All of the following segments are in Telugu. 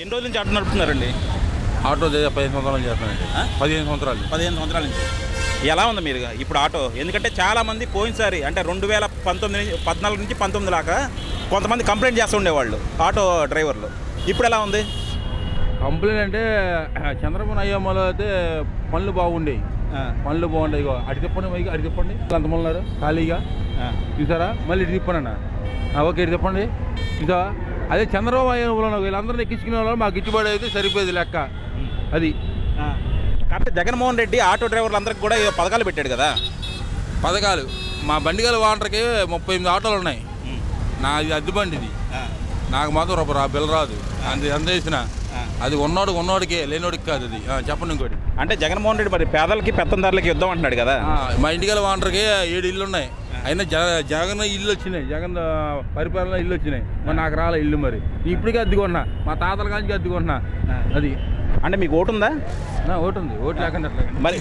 ఎన్ని రోజుల నుంచి ఆటో నడుపుతున్నారండి? ఆటో 15 సంవత్సరాలు చేస్తానండి. 15 సంవత్సరాల నుంచి. ఎలా ఉంది మీరు ఇప్పుడు ఆటో? ఎందుకంటే చాలామంది పోయినసారి అంటే 2014 నుంచి 19 దాకా కొంతమంది కంప్లైంట్ చేస్తూ ఉండేవాళ్ళు ఆటో డ్రైవర్లు. ఇప్పుడు ఎలా ఉంది? కంప్లైంట్ అంటే చంద్రబాబు అయ్యమ్మలో అయితే పనులు బాగుండేవి. పనులు బాగుంటాయి. ఇగో అటు తిప్పండి, అటు తిప్పండి, అంతమంది ఉన్నారు ఖాళీగా చూసారా. మళ్ళీ ఇటు తిప్పండి అన్న. ఓకే, ఇటు తిప్పండి చూసావా. అదే చంద్రబాబు అయ్యమ్మలో వీళ్ళందరినీ ఎక్కించుకునే వాళ్ళు మాకు గిట్టుబడి అయితే సరిపోయేది లెక్క. అది కాబట్టి జగన్మోహన్ రెడ్డి ఆటో డ్రైవర్లందరికీ కూడా పథకాలు పెట్టాడు కదా. పథకాలు మా బండిగల వాటర్కి 38 ఆటోలు ఉన్నాయి. నాది అద్దె బండి ఇది. నాకు మాత్రం బిల్ రాదు. ఎంత చేసిన అది ఉన్నోడికి లేనోడికి కాదు. అది చెప్పండి. ఇంకోటి అంటే జగన్మోహన్ రెడ్డి మరి పేదలకి పెత్తందారులకి యుద్ధం అంటున్నాడు కదా. మా ఇంటిగల వాటర్కి 7 ఇల్లు ఉన్నాయి. అయినా జగన్ ఇల్లు వచ్చినాయి, జగన్ పరిపాలన ఇల్లు వచ్చినాయి. మరి నాకు రాలే ఇల్లు. మరి ఇప్పటికే అద్దెకున్నా, మా తాతల కాంచి అద్దెకున్నా. అది అంటే మీకు ఓటు ఉందా? ఓటు ఉంది. ఓటు లేకుండా మరి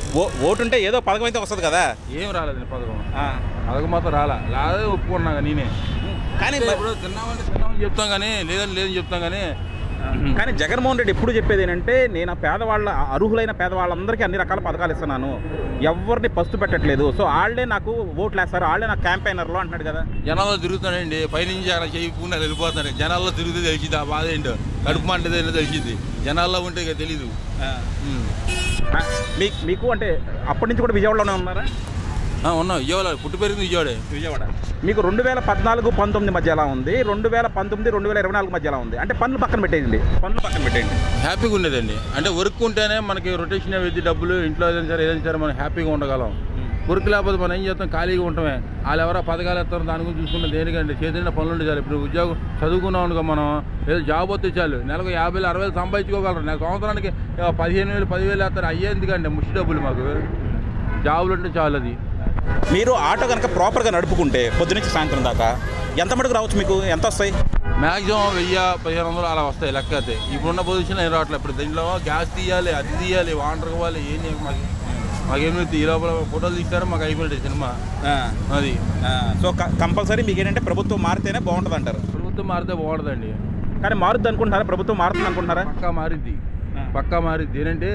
ఓటు ఉంటే ఏదో పథకం అయితే వస్తుంది కదా. ఏం రాలేదండి పథకం మాత్రం రాలే ఒప్పుకున్నా నేనే. కానీ ఇప్పుడు తిన్నామని చెప్తాం కానీ లేదని చెప్తాం కానీ. కానీ జగన్మోహన్ రెడ్డి ఎప్పుడు చెప్పేది ఏంటంటే నేను అర్హులైన పేదవాళ్ళందరికీ అన్ని రకాల పథకాలు ఇస్తున్నాను, ఎవరిని పస్తు పెట్టట్లేదు, సో వాళ్ళే నాకు ఓట్లు వేస్తారు, వాళ్ళే నాకు క్యాంపెయినర్లు అంటున్నాడు కదా. జనాల్లో తిరుగుతానండి, పైనుంచి అలా చేయకుండా వెళ్ళిపోతాను. జనాల్లో తిరిగితే తెలిసింది ఆ బాధ ఏంటో, కడుపు అంటే తెలిసింది. జనాల్లో ఉంటే ఇక తెలీదు. మీకు అంటే అప్పటి నుంచి కూడా విజయవాడలోనే ఉన్నారా? ఉన్నా. విజయవాడ పుట్టి పెరిగింది విజయవాడ. మీకు 2014-19 మధ్య ఎలా ఉంది? 2019-2024 మధ్య ఎలా ఉంది? అంటే పనులు పక్కన పెట్టేయండి. హ్యాపీగా ఉండేదండి. అంటే వర్క్ ఉంటేనే మనకి రొటేషన్ అయ్యేది, డబ్బులు ఇంట్లో ఏదైనా సరే మనం హ్యాపీగా ఉండగలం. వర్క్ లేకపోతే మనం ఏం చేస్తాం, ఖాళీగా ఉంటామే. వాళ్ళు ఎవరో పథకాలు ఎత్తారో దాని గురించి చూసుకుంటే దేనికంటే చేతిలో పనులు ఉంటే చాలు. ఇప్పుడు ఉద్యోగం చదువుకున్నాం అనుకో, మనం ఏదో జాబ్ వస్తే చాలు, నెలకు 50,000-60,000 సంపాదించుకోగలరు. నెల సంవత్సరానికి 15,000 10,000 వేస్తారు. అయ్యేందుకంటే ముష్టి డబ్బులు మాకు జాబులు ఉంటే చాలు. అది మీరు ఆటో కనుక ప్రాపర్గా నడుపుకుంటే పొద్దునుంచి సాయంత్రం దాకా ఎంత మటుకు రావచ్చు? మీకు ఎంత వస్తాయి? మ్యాక్సిమం 1000-1500 అలా వస్తాయి లెక్క అయితే. ఇప్పుడున్న పొజిషన్ ఏం రావట్లేదు. ఇప్పుడు దీంట్లో గ్యాస్ తీయాలి, అది తీయాలి, వాటర్ ఇవ్వాలి, ఏం మాకేమి ఈ లోపల ఫోటోలు తీస్తారు, మాకు అయిపోయింది సినిమా. అది సో కంపల్సరీ మీకు ఏంటంటే ప్రభుత్వం మారితేనే బాగుంటుంది అంటారు. ప్రభుత్వం మారితే బాగుంటుందండి. కానీ మారుద్ది అనుకుంటున్నారా? ప్రభుత్వం మారుతుంది అనుకుంటున్నారా? పక్కా మారిద్ది. ఏంటంటే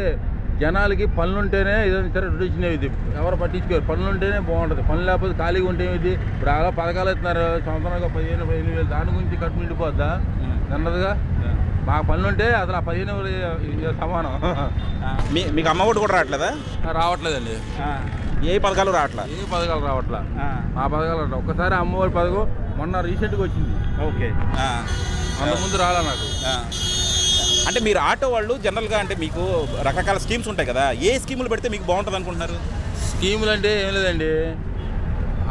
జనాలకి పనులు ఉంటేనే ఏదైనా సరే రొటేషన్ అయ్యింది. ఎవరు పట్టించుకోరు. పనులు ఉంటేనే బాగుంటుంది. పనులు లేకపోతే ఖాళీగా ఉంటే ఇది. ఇప్పుడు అలా పథకాలు ఇస్తున్నారు, సంవత్సరానికి 15,000 దాని గురించి కట్టు నిండిపోద్దా అన్నదిగా. మా పనులు ఉంటే అసలు ఆ 15,000 సమానం. మీకు అమ్మఒడి కూడా రావట్లేదా? రావట్లేదండి. ఏ పథకాలు రావట్లేదు. ఆ పథకాలు ఒక్కసారి అమ్మఒడి పథకం మొన్న రీసెంట్గా వచ్చింది. ఓకే, అంతకుముందు రాలా నాకు. అంటే మీరు ఆటో వాళ్ళు జనరల్గా అంటే మీకు రకరకాల స్కీమ్స్ ఉంటాయి కదా, ఏ స్కీములు పెడితే మీకు బాగుంటుంది అనుకుంటున్నారు? స్కీములు అంటే ఏం లేదండి,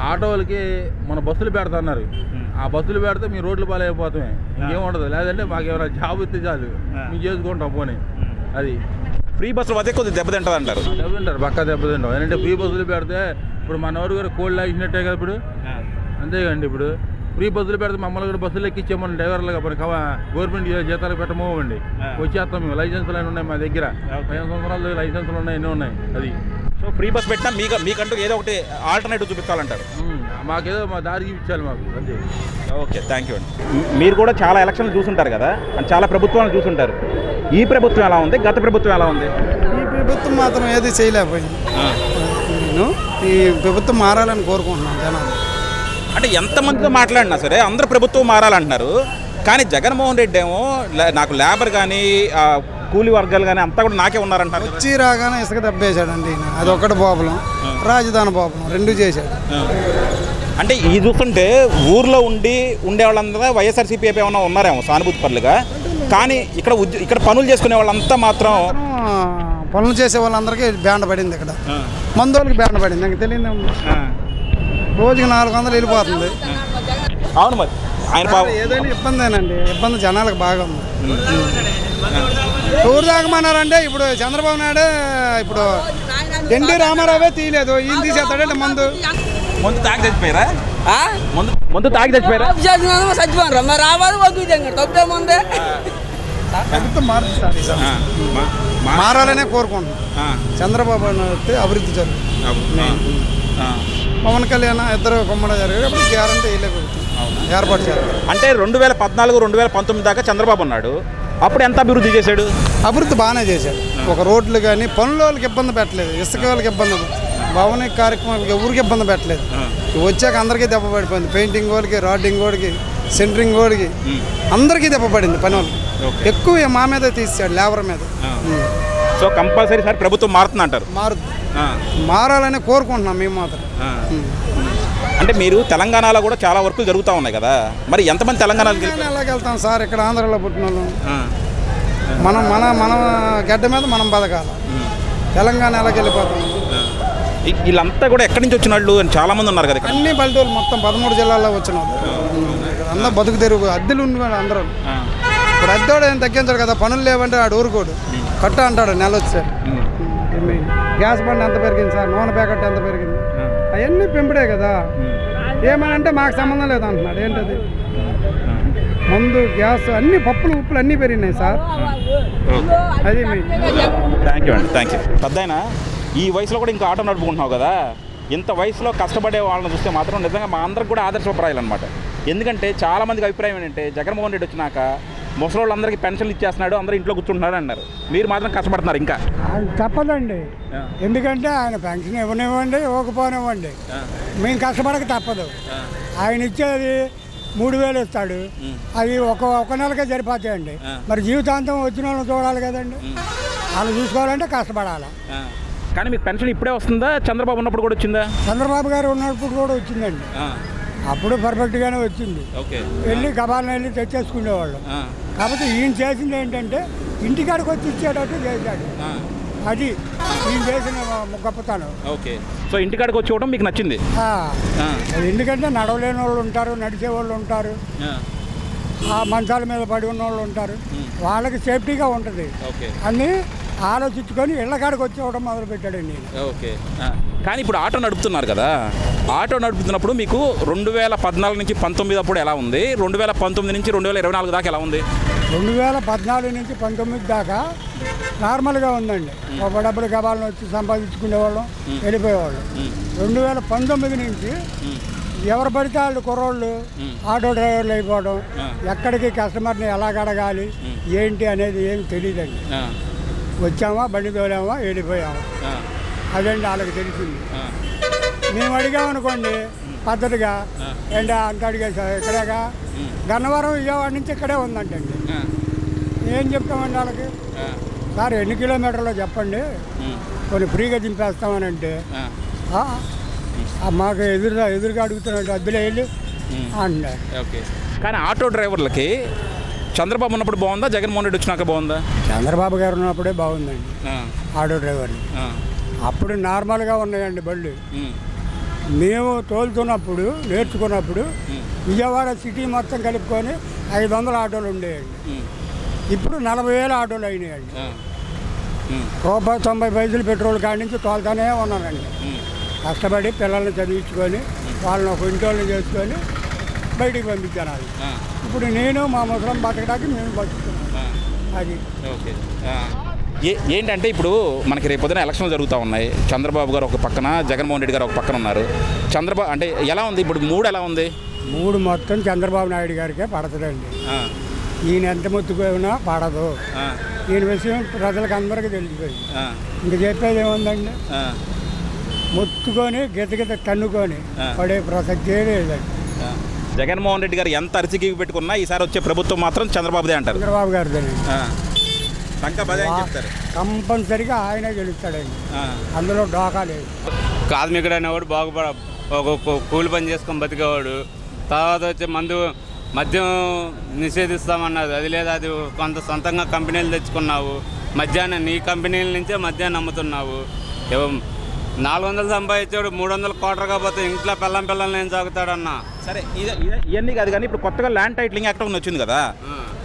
ఆటో వాళ్ళకి మన బస్సులు పెడతాన్నారు. ఆ బస్సులు పెడితే మీ రోడ్లు పాలైపోతామే, ఇంకేం ఉండదు. లేదంటే మాకు ఏమైనా జాబ్ ఇస్తే చాలు, మేము చేసుకుంటాం పోనీ. అది ఫ్రీ బస్సులు అదే కొద్దిగా దెబ్బతింటుంది అంటారు. పక్కా దెబ్బతింటాం. ఏంటంటే ఫ్రీ బస్సులు పెడితే ఇప్పుడు మన ఎవరు గారు కోళ్ళు లాగినట్టే కదా ఇప్పుడు. అంతేకండి. ఇప్పుడు ఫ్రీ బస్సులు పెడితే మమ్మల్ని కూడా బస్సులు ఎక్కించామని డ్రైవర్లుగా గవర్నమెంట్ జీతాలు పెట్టమోవండి. వచ్చేస్తాం మేము. లైసెన్సులు అని ఉన్నాయి మా దగ్గర. 15 సంవత్సరాలు లైసెన్సులు ఉన్నాయి, ఎన్నో ఉన్నాయి. అది సో ఫ్రీ బస్ పెట్టినా మీకంటూ ఏదో ఒకటి ఆల్టర్నేటివ్ చూపించాలంటారు. మాకేదో మా దారి చూపించాలి మాకు, అంతే. ఓకే, థ్యాంక్ యూ అండి. మీరు కూడా చాలా ఎలక్షన్లు చూసుంటారు కదా, చాలా ప్రభుత్వాలు చూసుంటారు. ఈ ప్రభుత్వం ఎలా ఉంది, గత ప్రభుత్వం ఎలా ఉంది? ఈ ప్రభుత్వం మాత్రం ఏది చేయలేకపోయింది. నేను ఈ ప్రభుత్వం మారాలని కోరుకుంటున్నాను జనాలు. అంటే ఎంతమందితో మాట్లాడినా సరే అందరూ ప్రభుత్వం మారాలంటున్నారు. కానీ జగన్మోహన్ రెడ్డి ఏమో నాకు లేబర్ కానీ కూలీ వర్గాలు కానీ అంతా కూడా నాకే ఉన్నారంటారు. వచ్చి రాగానే ఇసుక దెబ్బేశాడండి. అది ఒకటి ప్రాబ్లం, రాజధాని ప్రాబ్లం, రెండు చేశాడు. అంటే ఇది చూస్తుంటే ఊర్లో ఉండే వాళ్ళందరూ వైఎస్ఆర్సీపీ ఏమైనా ఉన్నారేమో సానుభూతి పనులుగా, కానీ ఇక్కడ పనులు చేసుకునే వాళ్ళంతా మాత్రం పనులు చేసే వాళ్ళందరికీ బ్యాండ్ పడింది. ఇక్కడ మందోళ్ళకి బ్యాండ్ పడింది. నాకు తెలియదు. రోజుకి 400 వెళ్ళిపోతుంది. అవును, మరి ఆయన ఏదైనా ఇబ్బందేనండి. ఇబ్బంది జనాలకు బాగా ఉంది. టూర్ తాగమన్నారంటే ఇప్పుడు చంద్రబాబు నాయుడు ఇప్పుడు ఎన్టీ రామారావే తీయలేదు, ఈయన తీసేస్తాడంటే ముందు తాగి చచ్చిపోయారా? ముందు తాగి చచ్చిపోయారా? చచ్చిపోయారు. మరి రావాలి తప్పేముంది. ప్రభుత్వం మారాలనే కోరుకుంటున్నాం. చంద్రబాబు నాయుడు అభివృద్ధి జరుగుతుంది. పవన్ కళ్యాణ్ ఇద్దరు కొమ్మడ జరిగేటప్పుడు గ్యారంటీ ఏర్పాటు చేయాలి. అంటే 2014-2019 దాకా చంద్రబాబు ఉన్నాడు. అప్పుడు ఎంత అభివృద్ధి చేశాడు? అభివృద్ధి బాగానే చేశాడు. ఒక రోడ్లు కానీ పనుల వాళ్ళకి ఇబ్బంది పెట్టలేదు, ఇసుక వాళ్ళకి ఇబ్బంది, భవన కార్యక్రమాలకి ఎవరికి ఇబ్బంది పెట్టలేదు. వచ్చాక అందరికీ దెబ్బ పడిపోయింది. పెయింటింగ్ వాడికి, రాడ్డింగ్ వాడికి, సెంటరింగ్ వాడికి అందరికీ దెబ్బ పడింది. పని వాళ్ళు ఎక్కువ మా మీద తీసాడు, లేబర్ మీద. సో కంపల్సరీ సార్ ప్రభుత్వం మారుతుంది అంటారు? మారాలని కోరుకుంటున్నాం మేము మాత్రం. అంటే మీరు తెలంగాణలో కూడా చాలా వర్కులు జరుగుతూ ఉన్నాయి కదా, మరి ఎంతమంది తెలంగాణకి ఎలాగ వెళ్తాం సార్? ఇక్కడ ఆంధ్రాలో పుట్టిన వాళ్ళు మనం మన మన గడ్డ మీద మనం బతకాలి. తెలంగాణ ఎలాగ వెళ్ళిపోతాం? వీళ్ళంతా కూడా ఎక్కడి నుంచి వచ్చిన వాళ్ళు అని చాలా మంది ఉన్నారు కదా. అన్ని పల్లెటూరు మొత్తం 13 జిల్లాల్లో వచ్చిన వాళ్ళు అందరూ బతుకు తెరుగు అద్దెలు ఉండి అందరూ. ఇప్పుడు అద్దెడు ఏం తగ్గించాడు కదా, పనులు లేవంటే ఆడు ఊరుకోడు, కట్ట అంటాడు నెల వచ్చారు. గ్యాస్ బండ్ ఎంత పెరిగింది సార్, నూనె ప్యాకెట్ ఎంత పెరిగింది, అవన్నీ పెంపుడే కదా. ఏమనంటే మాకు సంబంధం లేదు అంటున్నాడు. ఏంటది? మందు, గ్యాస్, అన్ని పప్పులు ఉప్పులు అన్నీ పెరిగినాయి సార్. అది థ్యాంక్ యూ అండి, థ్యాంక్ యూ. పెద్దయినా ఈ వయసులో కూడా ఇంకా ఆటో నడుపుకుంటున్నావు కదా, ఇంత వయసులో కష్టపడే వాళ్ళని చూస్తే మాత్రం నిజంగా మా అందరికి కూడా ఆదర్శప్రాయాలు అనమాట. ఎందుకంటే చాలామందికి అభిప్రాయం ఏంటంటే జగన్మోహన్ రెడ్డి వచ్చినాక ముసలోళ్ళందరికీ పెన్షన్లు ఇచ్చేస్తున్నాడు, అందరూ ఇంట్లో కూర్చుంటున్నాడు అన్నారు. మీరు మాత్రం కష్టపడుతున్నారు ఇంకా. తప్పదండి, ఎందుకంటే ఆయన పెన్షన్ ఇవ్వనివ్వండి, ఇవ్వకపోనివ్వండి, మేము కష్టపడక తప్పదు. ఆయన ఇచ్చేది 3000 ఇస్తాడు, అది ఒక నెలకే సరిపోతాయండి. మరి జీవితాంతం వచ్చిన వాళ్ళని చూడాలి కదండి, వాళ్ళు చూసుకోవాలంటే కష్టపడాలి. కానీ మీకు పెన్షన్ ఇప్పుడే వస్తుందా, చంద్రబాబు ఉన్నప్పుడు కూడా వచ్చిందా? చంద్రబాబు గారు ఉన్నప్పుడు కూడా వచ్చిందండి, అప్పుడు పర్ఫెక్ట్గానే వచ్చింది. వెళ్ళి గబాలను వెళ్ళి తెచ్చేసుకునేవాళ్ళు. కాబట్టి ఈయన చేసింది ఏంటంటే ఇంటికాడికి వచ్చి ఇచ్చేటట్టు చేశాడు. అది ఈయన చేసిన గొప్పతనం. ఓకే, సో ఇంటికాడికి వచ్చి ఇవ్వడం మీకు నచ్చింది? ఎందుకంటే నడవలేని వాళ్ళు ఉంటారు, నడిచే వాళ్ళు ఉంటారు, ఆ మంచాల మీద పడి ఉన్న వాళ్ళు ఉంటారు, వాళ్ళకి సేఫ్టీగా ఉంటుంది అని ఆలోచించుకొని ఇళ్ళకాడికి వచ్చి ఇవ్వడం మొదలుపెట్టాడండి. ఓకే, కానీ ఇప్పుడు ఆటో నడుపుతున్నారు కదా, ఆటో నడుపుతున్నప్పుడు మీకు 2014 నుంచి 19 అప్పుడు ఎలా ఉంది, 2019 నుంచి 2024 దాకా ఎలా ఉంది? 2014 నుంచి 19 దాకా నార్మల్గా ఉందండి. ఒక డబ్బులు గబాలను వచ్చి సంపాదించుకునేవాళ్ళం, వెళ్ళిపోయేవాళ్ళం. 2019 నుంచి ఎవరు పడితే వాళ్ళు కుర్రోళ్ళు ఆటో డ్రైవర్లు అయిపోవడం, ఎక్కడికి కస్టమర్ని ఎలా అడగాలి ఏంటి అనేది ఏమి తెలియదండి. వచ్చామా, బండి తోలామా, వెళ్ళిపోయామా, అదండి వాళ్ళకి తెలిసింది. మేము అడిగామనుకోండి పద్ధతిగా, ఏంటా అంత అడిగేసా, ఇక్కడేగా గన్నవరం విజయవాడ నుంచి ఇక్కడే ఉందంటండి. ఏం చెప్తామండి వాళ్ళకి? సార్ ఎన్ని కిలోమీటర్లో చెప్పండి, కొన్ని ఫ్రీగా దింపేస్తామని అంటే మాకు ఎదురుగా అడుగుతున్నట్టు అద్దెలో వెళ్ళి అంటున్నారు. ఓకే, కానీ ఆటో డ్రైవర్లకి చంద్రబాబు ఉన్నప్పుడు బాగుందా, జగన్మోహన్ రెడ్డి వచ్చినాక బాగుందా? చంద్రబాబు గారు ఉన్నప్పుడే బాగుందండి ఆటో డ్రైవర్లు. అప్పుడు నార్మల్గా ఉన్నాయండి బళ్ళు. మేము తోలుతున్నప్పుడు నేర్చుకున్నప్పుడు విజయవాడ సిటీ మొత్తం కలుపుకొని 500 ఆటోలు ఉండేయండి. ఇప్పుడు 40,000 ఆటోలు అయినాయండి. ₹90 పెట్రోల్ కాడి నుంచి తోలుతానే ఉన్నానండి. కష్టపడి పిల్లల్ని చదివించుకొని వాళ్ళని ఒక ఇంటోళ్ళని చేసుకొని బయటికి పంపించాను. అది ఇప్పుడు నేను మా ముసలం బతకడానికి మేము బతుకుతున్నాం. అది ఓకే. ఏంటంటే ఇప్పుడు మనకి రేపు పొద్దున ఎలక్షన్లు జరుగుతూ ఉన్నాయి. చంద్రబాబు గారు ఒక పక్కన, జగన్మోహన్ రెడ్డి గారు ఒక పక్కన ఉన్నారు. చంద్రబాబు అంటే ఎలా ఉంది ఇప్పుడు మూడు, ఎలా ఉంది? మూడు మొత్తం చంద్రబాబు నాయుడు గారికే పడుతుందండి. ఈయన ఎంత మొత్తుకున్నా పడదు. ఈయన విషయం ప్రజలకు అందరికీ తెలిసిపోయింది. ఇంక చెప్పేది ఏముందండి, మొత్తుకొని గితగిత తన్నుకొని పడే ప్రసక్తే లేదండి. జగన్మోహన్ రెడ్డి గారు ఎంత అరిచికి పెట్టుకున్నా ఈసారి వచ్చే ప్రభుత్వం మాత్రం చంద్రబాబుదే అంటారు. చంద్రబాబు గారిదే చెప్తారు. కంపల్సరిగా ఆయనే గెలుస్తాడండి, అందులో డోకా లేదు. కార్మికుడు అనేవాడు బాగుపడ ఒక కూలి పని చేసుకొని బతికేవాడు. తర్వాత వచ్చి మద్యం నిషేధిస్తామన్నది, అది లేదా, అది కొంత సొంతంగా కంపెనీలు తెచ్చుకున్నావు, మద్యాన్ని నీ కంపెనీల నుంచే మద్యాన్ని అమ్ముతున్నావు. 400 సంపాదించాడు, 300 కోటర్ కాకపోతే ఇంట్లో పిల్లల్ని ఏం సాగుతాడన్నా. సరే, ఇవన్నీ కాదు, కానీ ఇప్పుడు కొత్తగా ల్యాండ్ టైటిలింగ్ యాక్ట్ వచ్చింది కదా,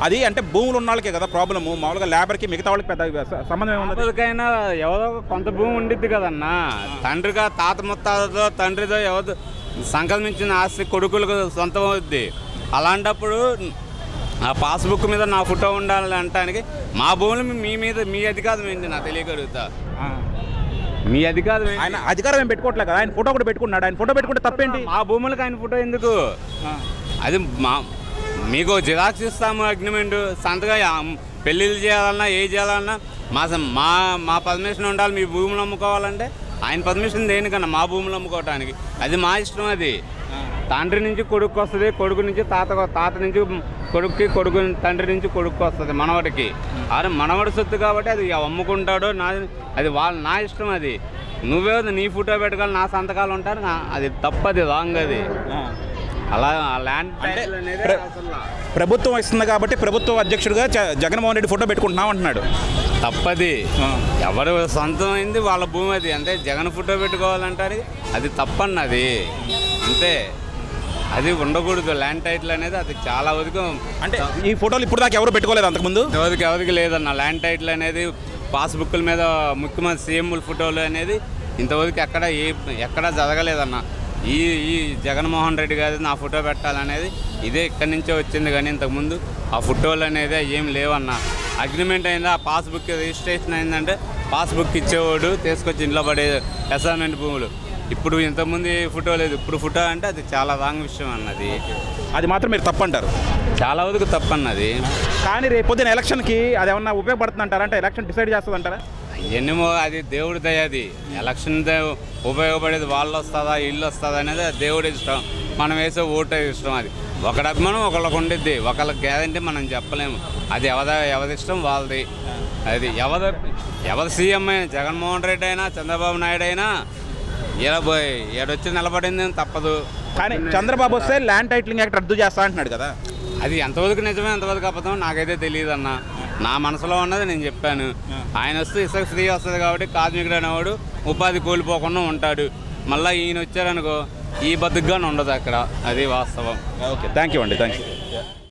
అది అంటే భూములు ఉన్న వాళ్ళకే కదా ప్రాబ్లము, మామూలుగా లేబర్కి మిగతా వాళ్ళకి పెద్ద సంబంధం ఏముంది? ఎవరికైనా ఎవరో కొంత భూమి ఉండిద్ది కదన్నా. తండ్రిగా తాత ముత్తాతతో తండ్రితో ఎవరు సంకల్పించిన ఆస్తి కొడుకులకు సొంతం అవుద్ది. అలాంటప్పుడు ఆ పాస్బుక్ మీద నా ఫోటో ఉండాలి అంటానికి మా భూములు మీ అధికారం ఏంటి నా తెలియగలుగుతా. మీ అధికారం, ఆయన అధికారం ఏం పెట్టుకోవట్లేదు కదా, ఆయన ఫోటో కూడా పెట్టుకున్నాడు. ఆయన ఫోటో పెట్టుకుంటే తప్పేంటి? మా భూములకు ఆయన ఫోటో ఎందుకు? అది మీకు జిరాక్స్ ఇస్తాము, అగ్రిమెంట్ సంతగా పెళ్ళిళ్ళు చేయాలన్నా ఏ చేయాలన్నా మా మా పర్మిషన్ ఉండాలి. మీ భూములు అమ్ముకోవాలంటే ఆయన పర్మిషన్ దేనికన్నా మా భూములు అమ్ముకోవటానికి, అది మా ఇష్టం. అది తండ్రి నుంచి కొడుకు వస్తుంది, కొడుకు నుంచి తాత నుంచి కొడుక్కి, కొడుకు తండ్రి నుంచి కొడుకు వస్తుంది మనవడికి. అరే మనవడి సొత్తు కాబట్టి అది అమ్ముకుంటాడో అది నా ఇష్టం. అది నువ్వే నీ ఫోటో పెట్టుకోవాలి, నా సంతకాలు ఉంటారు, అది తప్పది, రాంగ్. అది అలా ల్యాండ్ టైటిల్ అనేది ప్రభుత్వం ఇస్తుంది కాబట్టి ప్రభుత్వ అధ్యక్షుడిగా జగన్మోహన్ రెడ్డి ఫోటో పెట్టుకుంటున్నాం అంటున్నాడు. తప్పది. ఎవరు సొంతం అయింది వాళ్ళ భూమి. అది అంటే జగన్ ఫోటో పెట్టుకోవాలంటారు, అది తప్పన్నది అంతే. అది ఉండకూడదు ల్యాండ్ టైటిల్ అనేది. అది చాలా వరకు అంటే ఈ ఫోటోలు ఇప్పుడు దాకా ఎవరు పెట్టుకోలేదు అంతకుముందు, ఎవరికి లేదన్న ల్యాండ్ టైటిల్ అనేది. పాస్బుక్ల మీద ముఖ్యమంత్రి సీఎంల ఫోటోలు అనేది ఇంతవరకు ఎక్కడ జరగలేదన్న. ఈ జగన్మోహన్ రెడ్డి గారు నా ఫోటో పెట్టాలనేది ఇదే ఇక్కడి నుంచే వచ్చింది. కానీ ఇంతకుముందు ఆ ఫోటోలు అనేది ఏం లేవన్న. అగ్రిమెంట్ అయిందా, ఆ పాస్బుక్ రిజిస్ట్రేషన్ అయిందంటే పాస్బుక్ ఇచ్చేవాడు తీసుకొచ్చి ఇంట్లో పడే అసైన్మెంట్ భూములు. ఇప్పుడు ఇంతకుముందు ఫోటో లేదు, ఇప్పుడు ఫోటో అంటే అది చాలా రాంగ్ విషయం అన్నది. అది మాత్రం మీరు తప్పంటారు, చాలా వరకు తప్పన్నది. కానీ రేపు పొద్దున ఎలక్షన్కి అది ఏమన్నా ఉపయోగపడుతుంది అంటారా? అంటే ఎలక్షన్ డిసైడ్ చేస్తుంది అంటారా? ఎన్నో అది దేవుడి దయ. అది ఎలక్షన్ ఉపయోగపడేది వాళ్ళు వస్తుందా ఇల్లు వస్తుందా అనేది దేవుడి ఇష్టం. మనం వేసే ఓటు ఇష్టం. అది ఒకటి అభిమానం ఒకళ్ళకి ఉండిద్ది, ఒకళ్ళకి గ్యారంటీ మనం చెప్పలేము. అది ఎవరి ఇష్టం వాళ్ళది. అది ఎవరు సీఎం అయినా, జగన్మోహన్ రెడ్డి అయినా చంద్రబాబు నాయుడు అయినా ఏడొచ్చి నిలబడింది తప్పదు. కానీ చంద్రబాబు వస్తే ల్యాండ్ టైటిలింగ్ యాక్ట్ రద్దు చేస్తా అంటున్నాడు కదా, అది ఎంతవరకు నిజమే ఎంతవరకు అబద్ధం నాకైతే తెలియదు అన్న. నా మనసులో ఉన్నది నేను చెప్పాను. ఆయన వస్తే ఇసుక ఫ్రీ వస్తుంది కాబట్టి కార్మికుడు అనేవాడు ఉపాధి కోల్పోకుండా ఉంటాడు. మళ్ళీ ఈయన వచ్చారనుకో ఈ బతుకుగానే ఉండదు అక్కడ, అది వాస్తవం. ఓకే, థ్యాంక్ యూ అండి, థ్యాంక్ యూ.